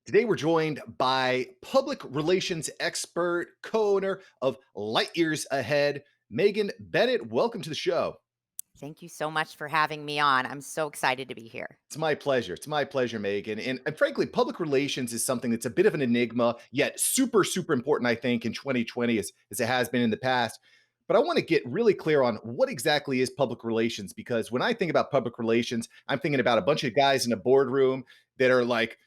Today, we're joined by public relations expert, co owner of Light Years Ahead, Megan Bennett. Welcome to the show. Thank you so much for having me on. I'm so excited to be here. It's my pleasure. It's my pleasure, Megan. And frankly, public relations is something that's a bit of an enigma, yet super, super important, I think, in 2020 as it has been in the past. But I want to get really clear on what exactly is public relations, because when I think about public relations, I'm thinking about a bunch of guys in a boardroom that are like,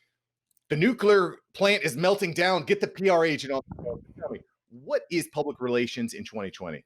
the nuclear plant is melting down. Get the PR agent on the phone. Tell me, what is public relations in 2020?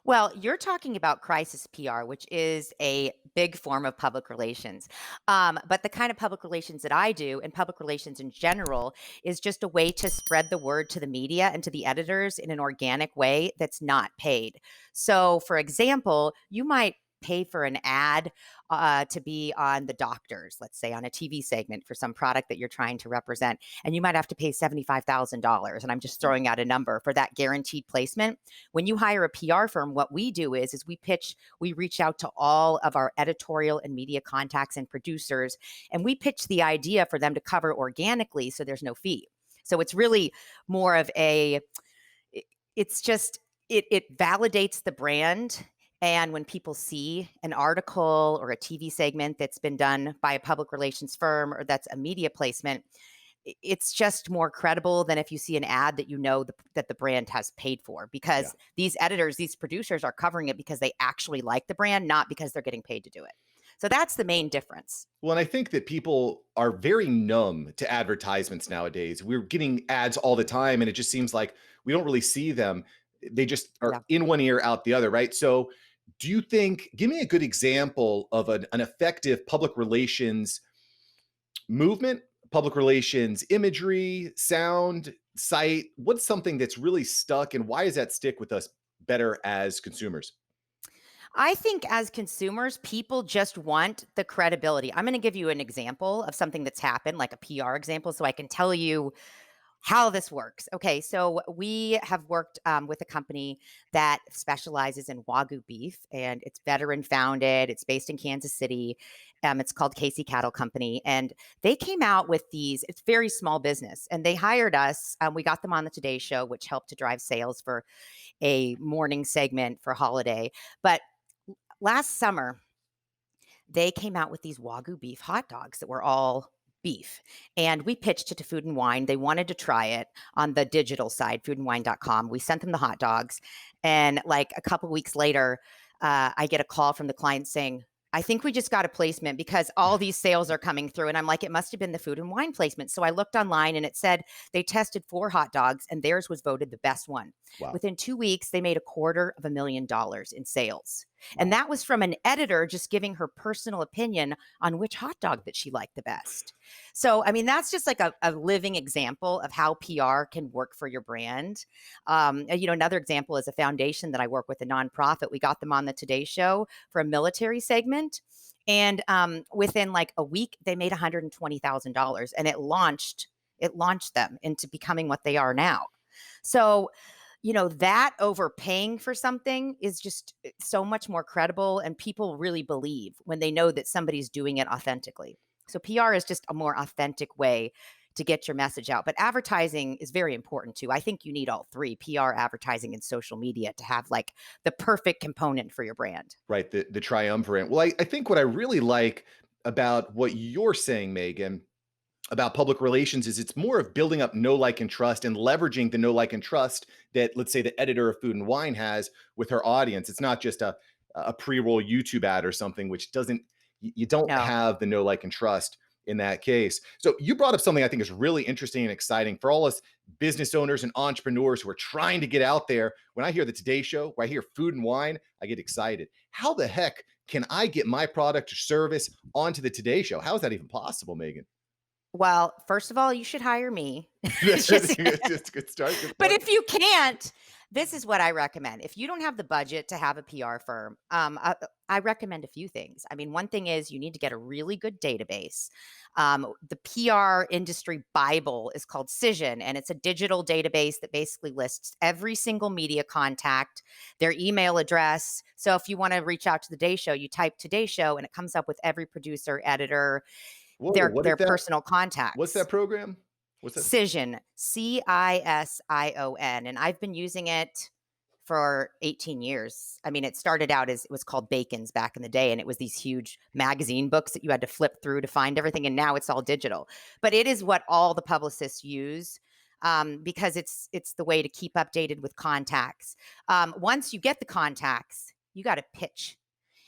Well, you're talking about crisis PR, which is a big form of public relations. But the kind of public relations that I do, and public relations in general, is just a way to spread the word to the media and to the editors in an organic way that's not paid. So, for example, you might pay for an ad to be on the doctors, let's say on a TV segment for some product that you're trying to represent. And you might have to pay $75,000. And I'm just throwing out a number for that guaranteed placement. When you hire a PR firm, what we do is we reach out to all of our editorial and media contacts and producers, and we pitch the idea for them to cover organically so there's no fee. So it's really more of it's just it validates the brand. And when people see an article or a TV segment that's been done by a public relations firm or that's a media placement, it's just more credible than if you see an ad that that the brand has paid for, Yeah. because these editors, these producers are covering it because they actually like the brand, not because they're getting paid to do it. So that's the main difference. Well, and I think that people are very numb to advertisements nowadays. We're getting ads all the time, and it just seems like we don't really see them. They just are Yeah. in one ear, out the other, right? So, do you think, give me a good example of an effective public relations movement, public relations imagery, sound, site? What's something that's really stuck, and why does that stick with us better as consumers? I think as consumers, people just want the credibility. I'm going to give you an example of something that's happened, like a PR example, so I can tell you how this works. Okay, so we have worked with a company that specializes in Wagyu beef, and it's veteran founded. It's based in Kansas City. It's called Casey Cattle Company, and they came out with these. It's very small business, and they hired us. We got them on the Today Show, which helped to drive sales for a morning segment for holiday. But last summer, they came out with these Wagyu beef hot dogs that were all beef. And we pitched it to Food and Wine. They wanted to try it on the digital side, foodandwine.com. We sent them the hot dogs. And like a couple weeks later, I get a call from the client saying, I think we just got a placement because all these sales are coming through. And I'm like, it must have been the Food and Wine placement. So I looked online and it said they tested 4 hot dogs and theirs was voted the best one. Wow. Within 2 weeks, they made $250,000 in sales. And Wow. that was from an editor just giving her personal opinion on which hot dog that she liked the best. So, I mean, that's just like a living example of how PR can work for your brand. Another example is a foundation that I work with, a nonprofit. We got them on the Today Show for a military segment. And within like a week, they made $120,000 and it launched them into becoming what they are now. So, that overpaying for something is just so much more credible, and people really believe when they know that somebody's doing it authentically. So PR is just a more authentic way to get your message out. But advertising is very important too. I think you need all three: PR, advertising, and social media to have like the perfect component for your brand. Right, the triumvirate. Well, I think what I really like about what you're saying, Megan, about public relations is it's more of building up know, like, and trust and leveraging the know, like, and trust that, let's say, the editor of Food and Wine has with her audience. It's not just a pre-roll YouTube ad or something, which doesn't you don't No. have the know, like, and trust in that case. So you brought up something I think is really interesting and exciting for all us business owners and entrepreneurs who are trying to get out there. When I hear the Today Show, when I hear Food and Wine, I get excited. How the heck can I get my product or service onto the Today Show? How is that even possible, Megan? Well, first of all, you should hire me. That's It's just just a good start, good But start. if you can't, this is what I recommend. If you don't have the budget to have a PR firm, I recommend a few things. I mean, one thing is you need to get a really good database. The PR industry Bible is called Cision, and it's a digital database that basically lists every single media contact, their email address. So if you want to reach out to the Day Show, you type Today Show, and it comes up with every producer, editor, Whoa, their what is their that? personal What's contacts. that program? What's that? Cision, Cision, and I've been using it for 18 years. I mean, it started out as it was called Bacon's back in the day, and it was these huge magazine books that you had to flip through to find everything, and now it's all digital. But it is what all the publicists use because it's the way to keep updated with contacts. Once you get the contacts, you got to pitch,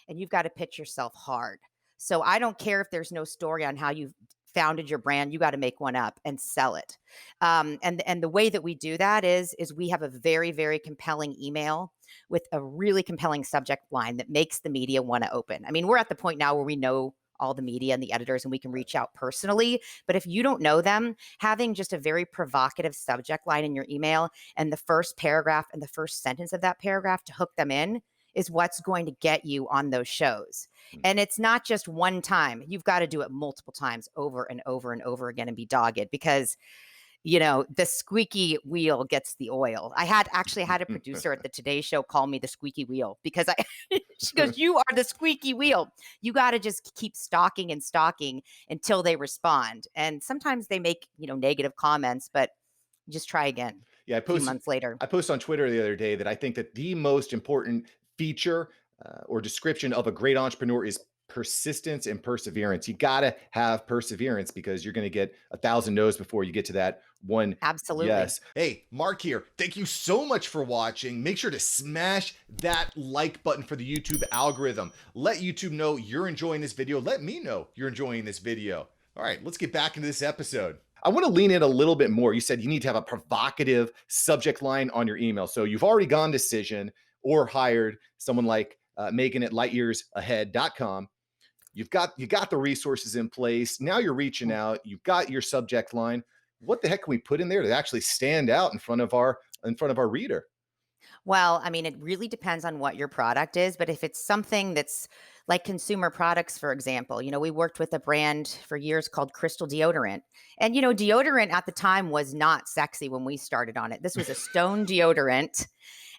and you've got to pitch yourself hard. So I don't care if there's no story on how you founded your brand, you got to make one up and sell it. And the way that we do that is we have a very compelling email with a really compelling subject line that makes the media want to open. I mean, we're at the point now where we know all the media and the editors and we can reach out personally, but if you don't know them, having just a very provocative subject line in your email and the first paragraph and the first sentence of that paragraph to hook them in is what's going to get you on those shows. Mm. And it's not just one time. You've got to do it multiple times over and over and over again and be dogged because, the squeaky wheel gets the oil. I had actually had a producer at the Today Show call me the squeaky wheel because she goes, "You are the squeaky wheel. You got to just keep stalking and stalking until they respond." And sometimes they make, negative comments, but just try again Yeah, a few months later. I posted on Twitter the other day that I think that the most important feature or description of a great entrepreneur is persistence and perseverance. You got to have perseverance because you're going to get 1,000 no's before you get to that one Absolutely. yes. Hey, Mark here. Thank you so much for watching. Make sure to smash that like button for the YouTube algorithm. Let YouTube know you're enjoying this video. Let me know you're enjoying this video. All right, let's get back into this episode. I want to lean in a little bit more. You said you need to have a provocative subject line on your email. So you've already gone decision or hired someone like Megan at lightyearsahead.com. You got the resources in place. Now you're reaching out. You've got your subject line. What the heck can we put in there to actually stand out in front of our reader? Well, I mean, it really depends on what your product is, but if it's something that's like consumer products, for example, we worked with a brand for years called Crystal Deodorant. And, deodorant at the time was not sexy when we started on it. This was a stone deodorant,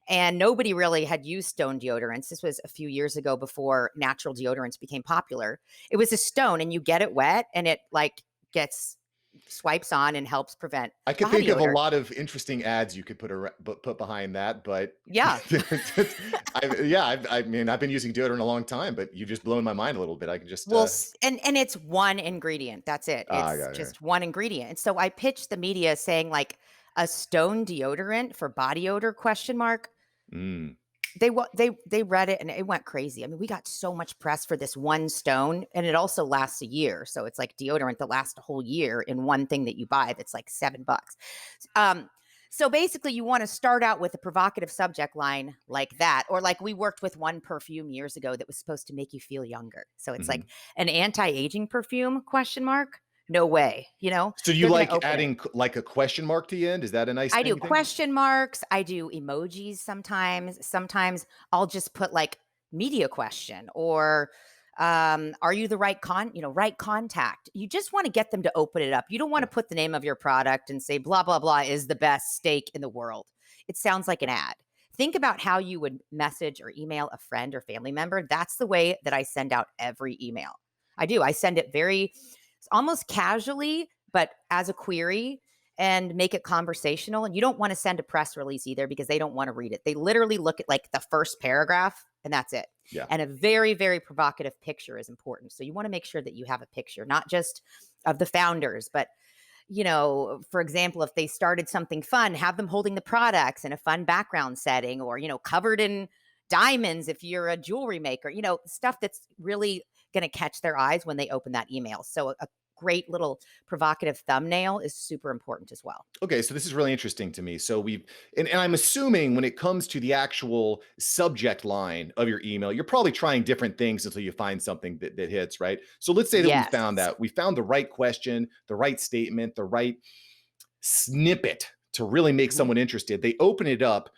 and nobody really had used stone deodorants. This was a few years ago before natural deodorants became popular. It was a stone, and you get it wet, and it like gets swipes on and helps prevent I could think body of a odor. lot of interesting ads you could put behind that, but Yeah. I mean, I've been using deodorant a long time, but you just blown my mind a little bit. I can just Well, and it's one ingredient. That's it. I It's got it. just one ingredient. And so I pitched the media saying like a stone deodorant for body odor question mark. Mm. They read it and it went crazy. I mean, we got so much press for this one stone and it also lasts a year. So it's like deodorant that lasts a whole year in one thing that you buy that's like $7. Um so basically you want to start out with a provocative subject line like that, or like we worked with one perfume years ago that was supposed to make you feel younger. So it's Mhm. like an anti-aging perfume question mark. No way, So do you they're going to like open it. adding like a question mark to the end? Is that a nice I do thing you think? question marks, I do emojis sometimes. Sometimes I'll just put like media question or are you the right contact. You just want to get them to open it up. You don't want to Yeah. put the name of your product and say blah blah blah is the best steak in the world. It sounds like an ad. Think about how you would message or email a friend or family member. That's the way that I send out every email. I do. I send it very almost casually, but as a query and make it conversational. And you don't want to send a press release either because they don't want to read it. They literally look at like the first paragraph and that's it. Yeah. And a very provocative picture is important. So you want to make sure that you have a picture, not just of the founders, but for example, if they started something fun, have them holding the products in a fun background setting or, covered in diamonds if you're a jewelry maker, stuff that's really going to catch their eyes when they open that email. So a great little provocative thumbnail is super important as well. Okay, so this is really interesting to me. So and I'm assuming when it comes to the actual subject line of your email, you're probably trying different things until you find something that hits, right? So let's say that we Yes. found that. We found the right question, the right statement, the right snippet to really make Mhm. someone interested. They open it up.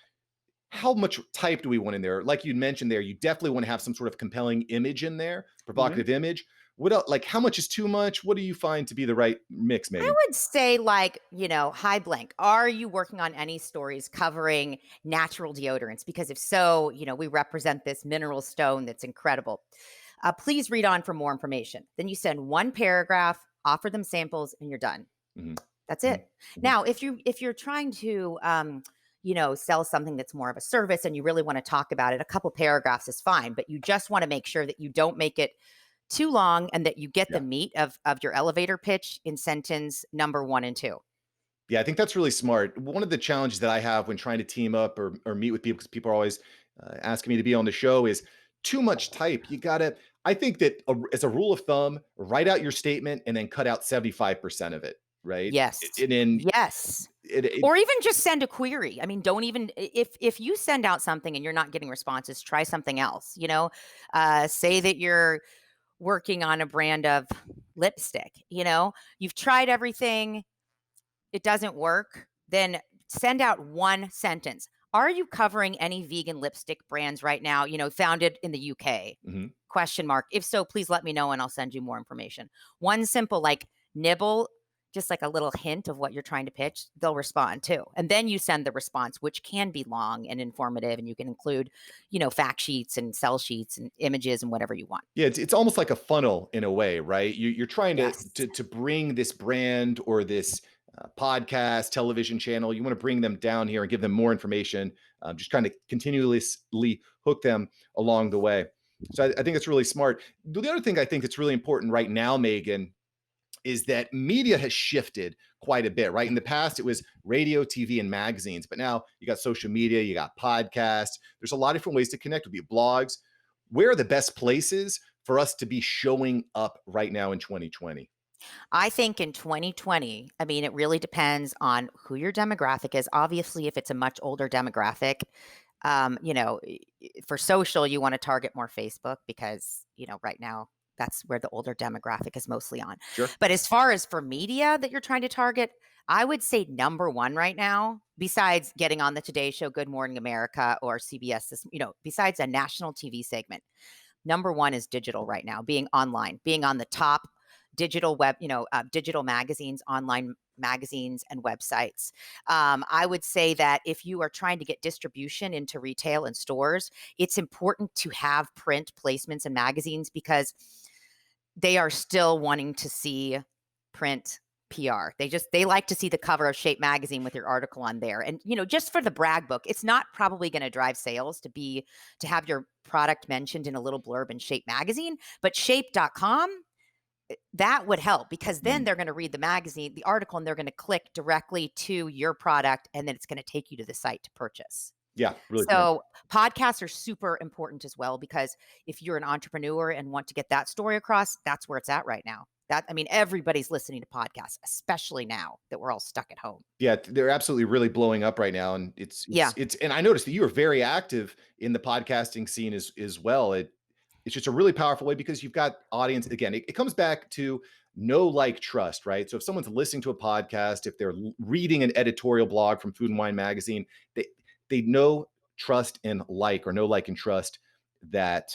How much type do we want in there? Like you mentioned there, you definitely want to have some sort of compelling image in there, Mhm. provocative image. What else, like how much is too much? What do you find to be the right mix, I Megan? would say, like, hi blank. Are you working on any stories covering natural deodorants? Because if so, we represent this mineral stone that's incredible. Please read on for more information. Then you send one paragraph, offer them samples, and you're done. Mhm. That's Mhm, it. mhm. Now, if you're trying to, sell something that's more of a service and you really want to talk about it, a couple paragraphs is fine, but you just want to make sure that you don't make it too long and that you get the Yeah. meat of your elevator pitch in sentence number 1 and 2. Yeah, I think that's really smart. One of the challenges that I have when trying to team up or meet with people, because people are always asking me to be on the show, is too much type. You gotta. I think that as a rule of thumb, write out your statement and then cut out 75% of it. Right, Yes. and then Yes. it Or even just send a query. I mean, don't even if you send out something and you're not getting responses, try something else, say that you're working on a brand of lipstick, you've tried everything, it doesn't work, then send out one sentence. Are you covering any vegan lipstick brands right now, founded in the UK? Mhm. Question mark. If so, please let me know and I'll send you more information. One simple like nibble, just like a little hint of what you're trying to pitch, they'll respond too. And then you send the response, which can be long and informative, and you can include, fact sheets and sell sheets and images and whatever you want. Yeah, it's almost like a funnel in a way, right? You're trying to Yes. to to bring this brand or this podcast, television channel. You want to bring them down here and give them more information. Just kind of continuously hook them along the way. So I think it's really smart. The other thing I think that's really important right now, Megan, is that media has shifted quite a bit, right? In the past, it was radio, TV, and magazines, but now you got social media, you got podcasts. There's a lot of different ways to connect with you, blogs. Where are the best places for us to be showing up right now in 2020? I think in 2020, I mean, it really depends on who your demographic is. Obviously, if it's a much older demographic, for social, you want to target more Facebook because, right now that's where the older demographic is mostly on. Sure. But as far as for media that you're trying to target, I would say number one right now, besides getting on the Today Show, Good Morning America, or CBS, besides a national TV segment, number one is digital right now, being online, being on the top digital web, digital magazines, online magazines, and websites. I would say that if you are trying to get distribution into retail and stores, it's important to have print placements in magazines because they are still wanting to see print PR. They like to see the cover of Shape magazine with your article on there. And just for the brag book, it's not probably going to drive sales to have your product mentioned in a little blurb in Shape magazine, but shape.com, that would help because then Mhm. they're going to read the magazine, the article, and they're going to click directly to your product and then it's going to take you to the site to purchase. Yeah, really smart. So, podcasts are super important as well because if you're an entrepreneur and want to get that story across, that's where it's at right now. I mean, everybody's listening to podcasts, especially now that we're all stuck at home. Yeah, they're absolutely really blowing up right now, and Yeah. and I noticed that you are very active in the podcasting scene as well. It's just a really powerful way because you've got audience. Again, it comes back to know, like, trust, right? So if someone's listening to a podcast, if they're reading an editorial blog from Food and Wine magazine, they they know, trust, and like, or know, like, and trust that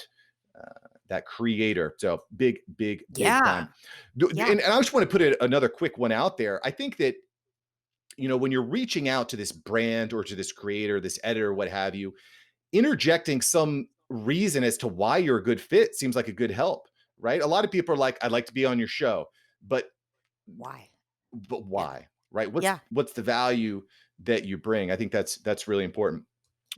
that creator. So big, big, big Yeah. time. Yeah. And I just want to put another quick one out there. I think that when you're reaching out to this brand or to this creator, this editor, what have you, interjecting some reason as to why you're a good fit seems like a good help, right? A lot of people are like, I'd like to be on your show, but Why? Yeah. why? Right? Yeah. What's the value that you bring? I think that's really important.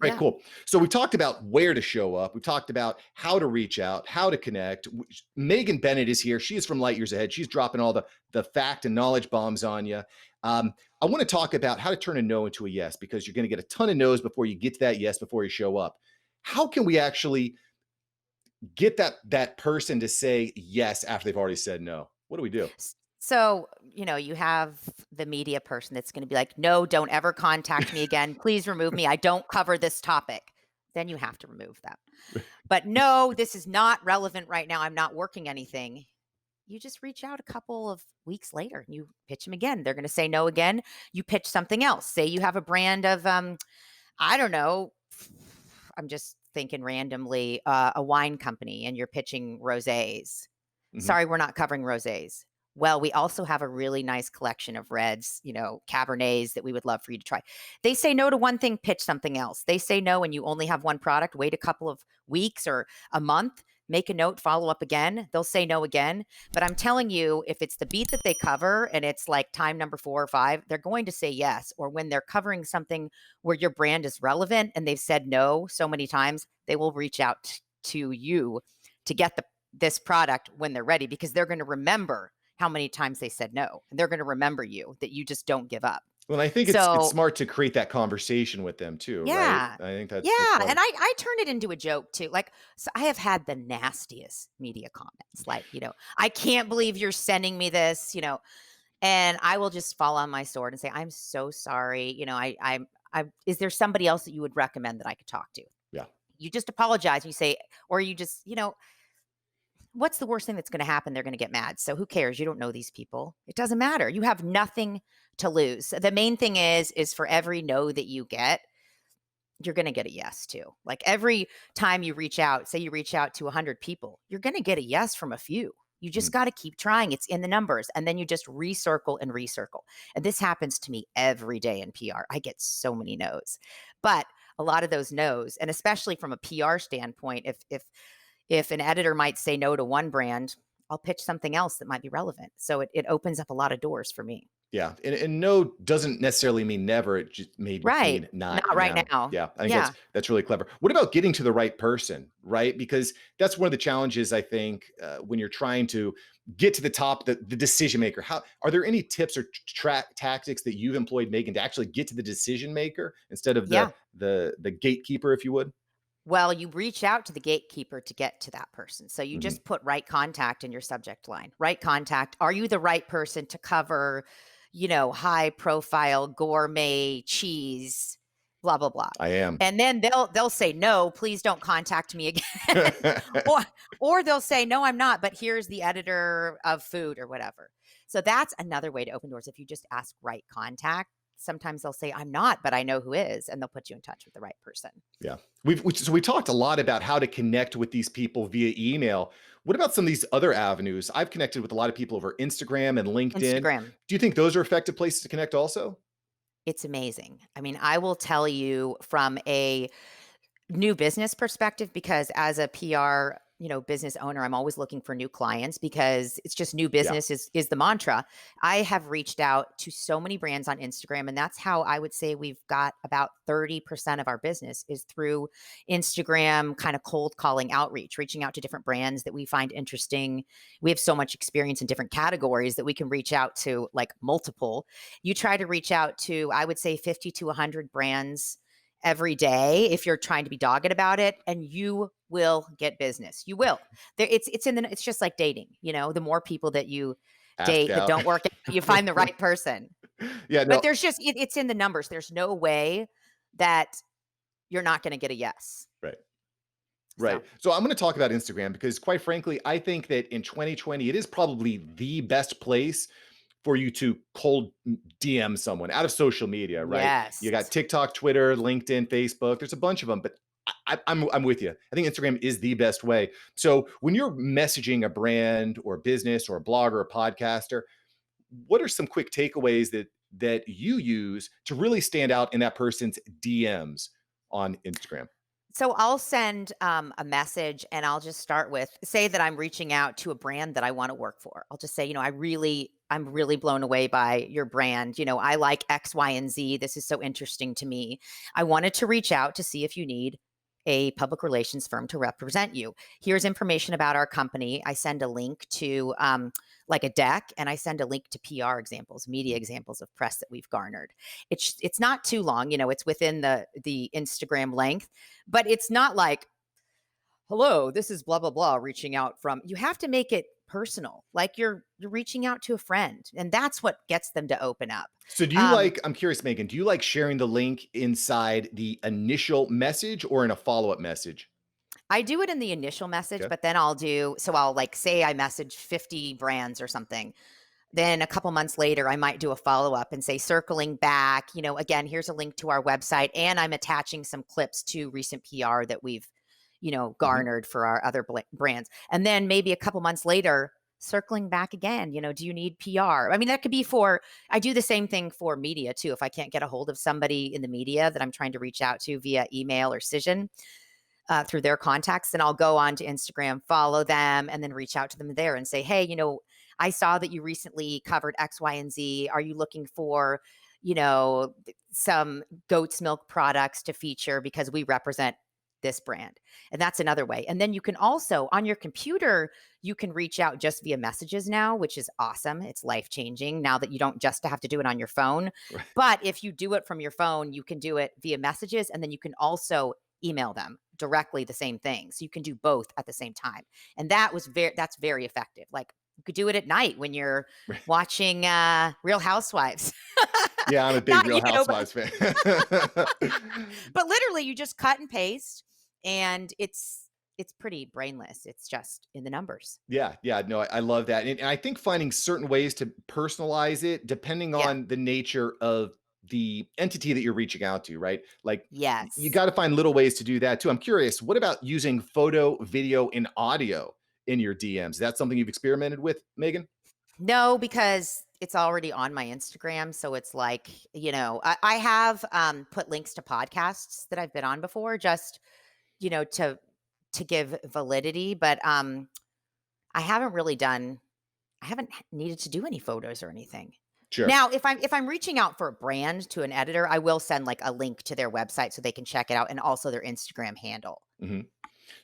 All right, Yeah. cool. So we talked about where to show up. We talked about how to reach out, how to connect. Megan Bennett is here. She is from Light Years Ahead. She's dropping all the fact and knowledge bombs on you. I want to talk about how to turn a no into a yes because you're going to get a ton of no's before you get to that yes before you show up. How can we actually get that person to say yes after they've already said no? What do we do? So, you have the media person that's going to be like, no, don't ever contact me again. Please remove me. I don't cover this topic. Then you have to remove them. But no, this is not relevant right now. I'm not working anything. You just reach out a couple of weeks later and you pitch them again. They're going to say no again. You pitch something else. Say you have a brand of, I don't know, I'm just thinking randomly, a wine company and you're pitching rosés. Mhm. Sorry, we're not covering rosés. Well, we also have a really nice collection of reds, Cabernets that we would love for you to try. They say no to one thing, pitch something else. They say no and you only have one product, wait a couple of weeks or a month, make a note, follow up again. They'll say no again. But I'm telling you, if it's the beat that they cover and it's like time number 4 or 5, they're going to say yes. Or when they're covering something where your brand is relevant and they've said no so many times, they will reach out to you to get this product when they're ready, because they're going to remember how many times they said no. And they're going to remember you, that you just don't give up. Well, I think it's So smart to create that conversation with them too, right? yeah. I think that's Yeah, smart. and I turn it into a joke too. Like, so I have had the nastiest media comments, like, "I can't believe you're sending me this," and I will just fall on my sword and say, "I'm so sorry, I is there somebody else that you would recommend that I could talk to?" Yeah. You just apologize, you say, or you just, what's the worst thing that's gonna happen? They're gonna get mad. So who cares? You don't know these people. It doesn't matter. You have nothing to lose. The main thing is for every no that you get, you're going to get a yes too. Like every time you reach out, say you reach out to 100 people, you're going to get a yes from a few. You just Mhm. got to keep trying. It's in the numbers. And then you just recircle and recircle. And this happens to me every day in PR. I get so many no's. But a lot of those no's, and especially from a PR standpoint, if an editor might say no to one brand, I'll pitch something else that might be relevant. So it opens up a lot of doors for me. Yeah, and no doesn't necessarily mean never, it just may just Right. mean not Not right now. now. Yeah, I think Yeah. that's really clever. What about getting to the right person, right? Because that's one of the challenges I think, when you're trying to get to the top, the decision maker. How are there any tips or tactics that you've employed, Megan, to actually get to the decision maker instead of Yeah. the gatekeeper, if you would? Well, you reach out to the gatekeeper to get to that person. So you Mhm. just put right contact in your subject line. Right contact. Are you the right person to cover, high profile gourmet cheese, blah blah blah. I am. And then they'll say no, please don't contact me again. or or they'll say no, I'm not, but here's the editor of food or whatever. So that's another way to open doors, if you just ask right contact. Sometimes they'll say I'm not, but I know who is, and they'll put you in touch with the right person. Yeah. We talked a lot about how to connect with these people via email. What about some of these other avenues? I've connected with a lot of people over Instagram and LinkedIn. Instagram. Do you think those are effective places to connect also? It's amazing. I mean, I will tell you from a new business perspective, because as a PR, business owner, I'm always looking for new clients, because it's just new Yeah. business is the mantra. I have reached out to so many brands on Instagram, and that's how I would say we've got about 30% of our business is through Instagram, kind of cold calling outreach, reaching out to different brands that we find interesting. We have so much experience in different categories that we can reach out to like multiple. You try to reach out to, I would say, 50 to 100 brands every day if you're trying to be dogged about it, and you will get business. You will. It's just like dating, the more people that you Ask date that out. don't work out, you find the right person. Yeah, But no, it's in the numbers. There's no way that you're not going to get a yes. right. So, Right. So I'm going to talk about Instagram because quite frankly, I think that in 2020 it is probably the best place for you to cold DM someone out of social media, right? You yes. got TikTok, Twitter, LinkedIn, Facebook. There's a bunch of them, but I'm with you. I think Instagram is the best way. So when you're messaging a brand or business or a blogger or a podcaster, what are some quick takeaways that you use to really stand out in that person's DMs on Instagram? So I'll send a message, and I'll just start with, say that I'm reaching out to a brand that I want to work for. I'll just say, I'm really blown away by your brand. I like X, Y, and Z. This is so interesting to me. I wanted to reach out to see if you need a public relations firm to represent you. Here's information about our company. I send a link to like a deck, and I send a link to PR examples, media examples of press that we've garnered. It's not too long, it's within the Instagram length, but it's not like, hello, this is blah blah blah reaching out from. You have to make it personal, like you're reaching out to a friend, and that's what gets them to open up. So do you Um, like I'm curious, Megan, do you like sharing the link inside the initial message or in a follow-up message? I do it in the initial message, Okay. but then I'll like say I message 50 brands or something. Then a couple months later, I might do a follow up and say, circling back, again, here's a link to our website. And I'm attaching some clips to recent PR that we've, Mhm. garnered for our other brands. And then maybe a couple months later, circling back again, do you need PR? I mean, that could be I do the same thing for media too. If I can't get a hold of somebody in the media that I'm trying to reach out to via email or Cision, through their contacts, then I'll go on to Instagram, follow them, and then reach out to them there and say, hey, I saw that you recently covered X, Y, and Z. Are you looking for, some goat's milk products to feature because we represent this brand? And that's another way. And then you can also on your computer, you can reach out just via messages now, which is awesome. It's life changing now that you don't just have to do it on your phone. Right. But if you do it from your phone, you can do it via messages, and then you can also email them directly the same thing. So you can do both at the same time. And that's very effective. Like you could do it at night when you're watching Real Housewives. Yeah, I'm a big Not, Real but Housewives fan. but literally you just cut and paste, and it's pretty brainless. It's just in the numbers. Yeah, yeah, no, I love that, and I think finding certain ways to personalize it, depending Yeah. on the nature of the entity that you're reaching out to, right? Like, you Yes. got to find little ways to do that too. I'm curious, what about using photo, video, and audio in your DMs? Is that something you've experimented with, Megan? No, because it's already on my Instagram. So it's like, I have put links to podcasts that I've been on before, just, to give validity. But I haven't really done I haven't needed to do any photos or anything. Sure. Now, if I'm reaching out for a brand to an editor, I will send like a link to their website so they can check it out, and also their Instagram handle. Mhm.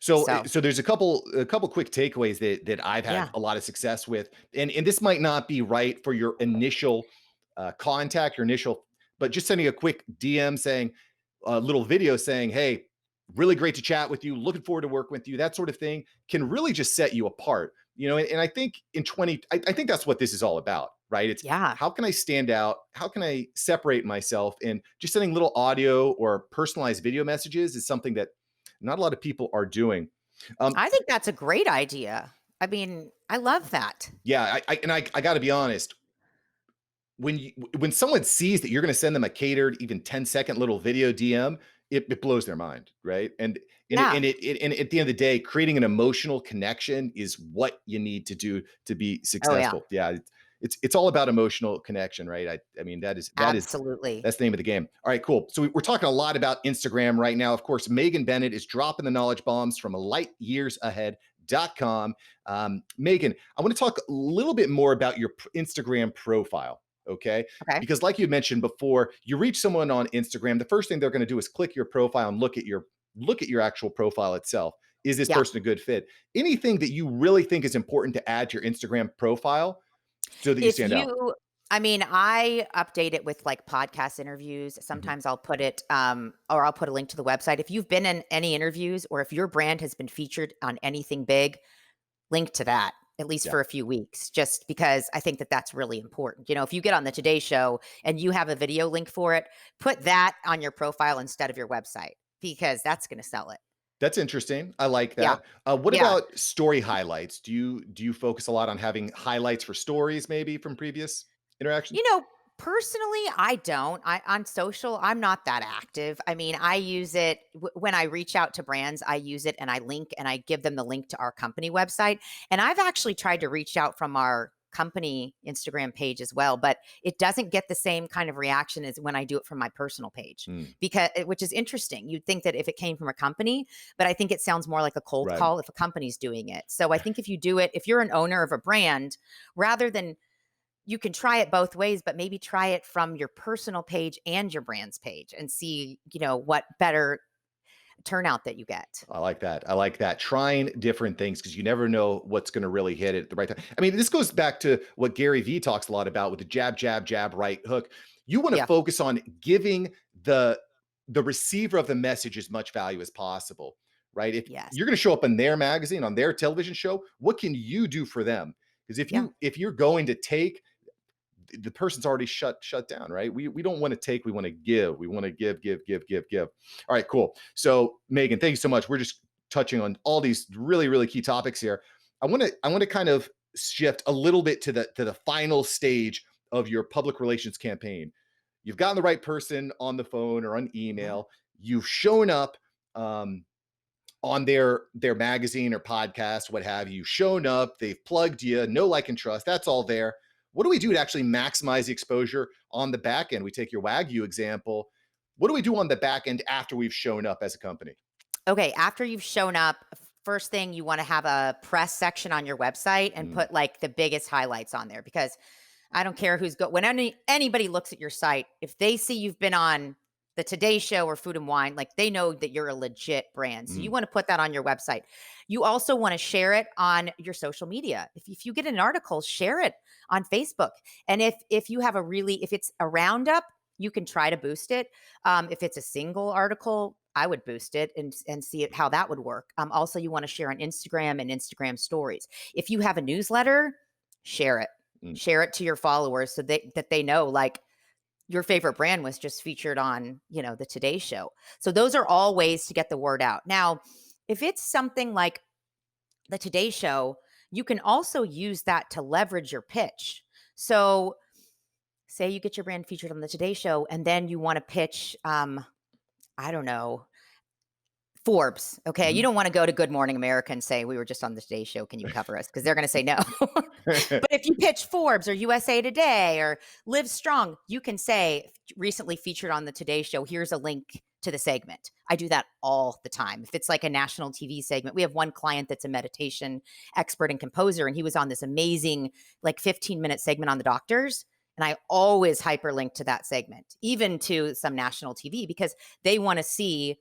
So, So, so there's a couple quick takeaways that I've had yeah. a lot of success with, and this might not be right for your initial contact, your initial, but just sending a quick DM saying a little video saying, "Hey, really great to chat with you. Looking forward to working with you." That sort of thing can really just set you apart. And I think I think that's what this is all about, right? It's Yeah. how can I stand out? How can I separate myself? And just sending little audio or personalized video messages is something that not a lot of people are doing. Um, I think that's a great idea. I mean, I love that. yeah, I got to be honest. When someone sees that you're going to send them a catered, even 10-second little video DM, it blows their mind, right? Yeah. And at the end of the day, creating an emotional connection is what you need to do to be Oh, yeah. successful. Yeah, it's all about emotional connection, right? I mean Absolutely. that's the name of the game. All right, cool. So we're talking a lot about Instagram right now. Of course, Megan Bennett is dropping the knowledge bombs from lightyearsahead.com. Megan, I want to talk a little bit more about your Instagram profile. Okay. Okay. Because, like you mentioned before, you reach someone on Instagram, the first thing they're going to do is click your profile and look at your actual profile itself. Is this Yeah. person a good fit? Anything that you really think is important to add to your Instagram profile so that you If stand out? you I mean, I update it with, like, podcast interviews. Mhm. Sometimes I'll put it, or I'll put a link to the website. If you've been in any interviews, or if your brand has been featured on anything big, link to that, at least Yeah. for a few weeks, just because I think that that's really important. If you get on the Today Show and you have a video link for it, put that on your profile instead of your website, because that's gonna sell it. That's interesting. I like Yeah. that. What Yeah. about story highlights? Do you focus a lot on having highlights for stories maybe from previous interactions? You know, personally, I don't. On social, I'm not that active. I mean, I use it when I reach out to brands, I use it and I link and I give them the link to our company website. And I've actually tried to reach out from our company Instagram page as well, but it doesn't get the same kind of reaction as when I do it from my personal page, Mm, because which is interesting. You'd think that if it came from a company, but I think it sounds more like a cold right. call if a company's doing it. So I think if you do it, if you're an owner of a brand, rather than you can try it both ways, but maybe try it from your personal page and your brand's page and see, what better turnout that you get. I like that. I like that. Trying different things because you never know what's going to really hit it at the right time. I mean, this goes back to what Gary Vee talks a lot about with the jab, jab, jab, right hook. You want to Yeah. focus on giving the receiver of the message as much value as possible, right? If Yes. you're going to show up in their magazine, on their television show, what can you do for them? Because if Yeah. you're going to take, the person's already shut down, right? We don't want to take, we want to give. We want to give, give, give, give, give. All right, cool. So Megan, thank you so much. We're just touching on all these really, really key topics here. I want to kind of shift a little bit to the final stage of your public relations campaign. You've gotten the right person on the phone or on Yeah. email. You've shown up um, on their magazine or podcast, what have you, shown up, they've plugged you, know, like, and trust. That's all there. What do we do to actually maximize the exposure on the back end? We take your Wagyu example. What do we do on the back end after we've shown up as a company? Okay, after you've shown up, first thing you want to have a press section on your website and Mm, put like the biggest highlights on there because I don't care who's when anybody looks at your site, if they see you've been on the Today Show or Food and Wine, like they know that you're a legit brand. So you mm, want to put that on your website. You also want to share it on your social media. If you get an article, share it on Facebook. And if you have if it's a roundup, you can try to boost it. If it's a single article, I would boost it and see it how that would work. Also, you want to share on Instagram and Instagram stories. If you have a newsletter, share it. mm. Share it to your followers so that they know like your favorite brand was just featured on, the Today Show. So those are all ways to get the word out. Now, if it's something like the Today Show, you can also use that to leverage your pitch. So say you get your brand featured on the Today Show and then you want to pitch I don't know, Forbes. Okay. You Mhm. don't want to go to Good Morning America and say, we were just on the Today Show. Can you cover us? Because they're going to say no. But if you pitch Forbes or USA Today or Live Strong, you can say, recently featured on the Today Show, here's a link to the segment. I do that all the time. If it's like a national TV segment, we have one client that's a meditation expert and composer, and he was on this amazing, like 15-minute segment on the doctors. And I always hyperlink to that segment, even to some national TV, because they want to see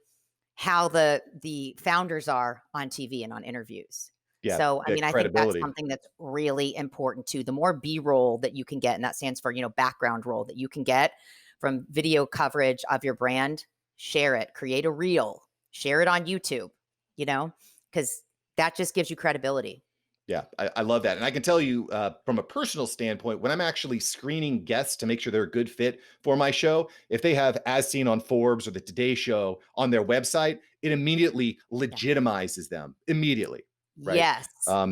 how the founders are on TV and on interviews. Yeah, So, I that mean, I think that's credibility. something that's really important too. The more B-roll that you can get, and that stands for, background roll that you can get from video coverage of your brand, share it, create a reel, share it on YouTube, because that just gives you credibility. Yeah, I love that. And I can tell you from a personal standpoint, when I'm actually screening guests to make sure they're a good fit for my show, if they have As Seen on Forbes or the Today Show on their website, it immediately Yeah. legitimizes them immediately. Right. Yes.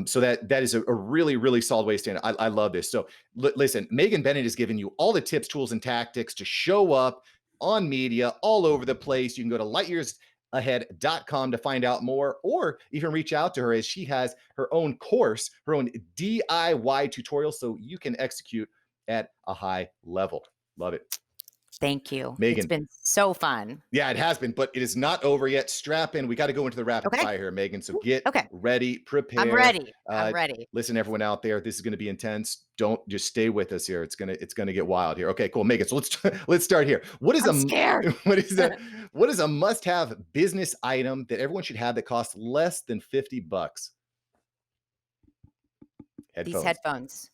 So that is a really, really solid way to stand. I love this. So listen, Megan Bennett has given you all the tips, tools, and tactics to show up on media all over the place. You can go to lightyearsahead.com to find out more, or even reach out to her as she has her own course, her own DIY tutorial, so you can execute at a high level. Love it. Thank you. It's Megan, been so fun. yeah, it has been, but it is not over yet. Strap in. We got to go into the rapid Okay. fire here, Megan. So get Okay. ready, I'm prepare. ready. I'm ready. Listen, everyone out there, this is going to be intense. Don't just stay with us here. It's gonna get wild here. Okay, cool, Megan. So let's start here. What is I'm scared. what is a must-have business item that everyone should have that costs less than $50? These Headphones. headphones.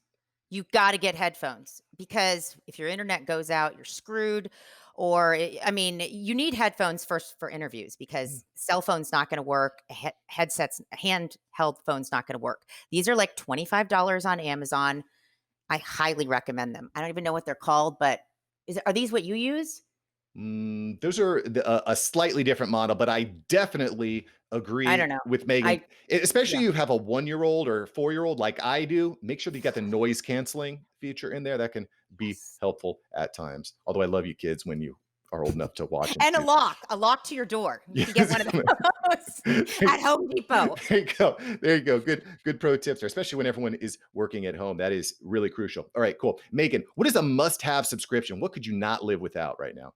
You gotta get headphones because if your internet goes out, you're screwed. Or, I mean, you need headphones first for interviews because cell phone's not gonna work. Headsets, handheld phone's not gonna work. These are like $25 on Amazon. I highly recommend them. I don't even know what they're called, but are these what you use? Those are a slightly different model, but I definitely I agree don't know. with Megan. I Especially Yeah. you have a 1-year-old or 4-year-old like I do. Make sure that you got the noise canceling feature in there. That can be Yes. helpful at times. Although I love you kids when you are old enough to watch and And see. a lock to your door. You can get Yes. one of those at Home Depot. There you go. There you go. Good pro tips there, especially when everyone is working at home. That is really crucial. All right, cool. Megan, what is a must-have subscription? What could you not live without right now?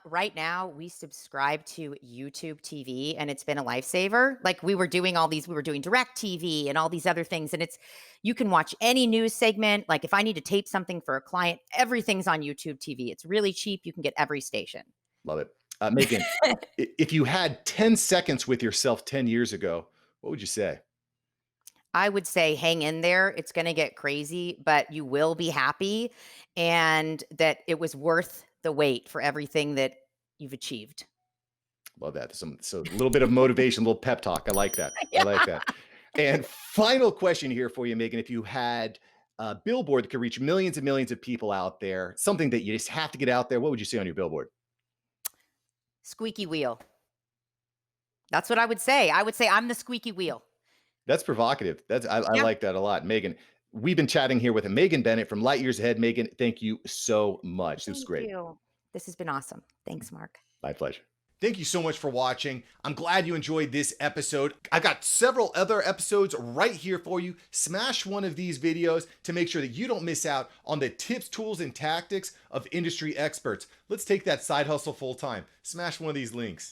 Right now we subscribe to YouTube TV and it's been a lifesaver. Like we were doing direct TV and all these other things. And you can watch any news segment. Like if I need to tape something for a client, everything's on YouTube TV. It's really cheap. You can get every station. Love it. Megan, if you had 10 seconds with yourself 10 years ago, what would you say? I would say hang in there. It's going to get crazy, but you will be happy and that it was worth the wait for everything that you've achieved. Love that. So a little bit of motivation, a little pep talk. I like that. I Yeah. like that. And final question here for you, Megan. If you had a billboard that could reach millions and millions of people out there, something that you just have to get out there, what would you say on your billboard? Squeaky wheel. That's what I would say. I would say I'm the squeaky wheel. That's provocative. I Yeah. like that a lot. Megan, we've been chatting here with Megan Bennett from Light Years Ahead. Megan, thank you so much. This was Thank great. you. This has been awesome. Thanks, Mark. My pleasure. Thank you so much for watching. I'm glad you enjoyed this episode. I've got several other episodes right here for you. Smash one of these videos to make sure that you don't miss out on the tips, tools, and tactics of industry experts. Let's take that side hustle full time. Smash one of these links.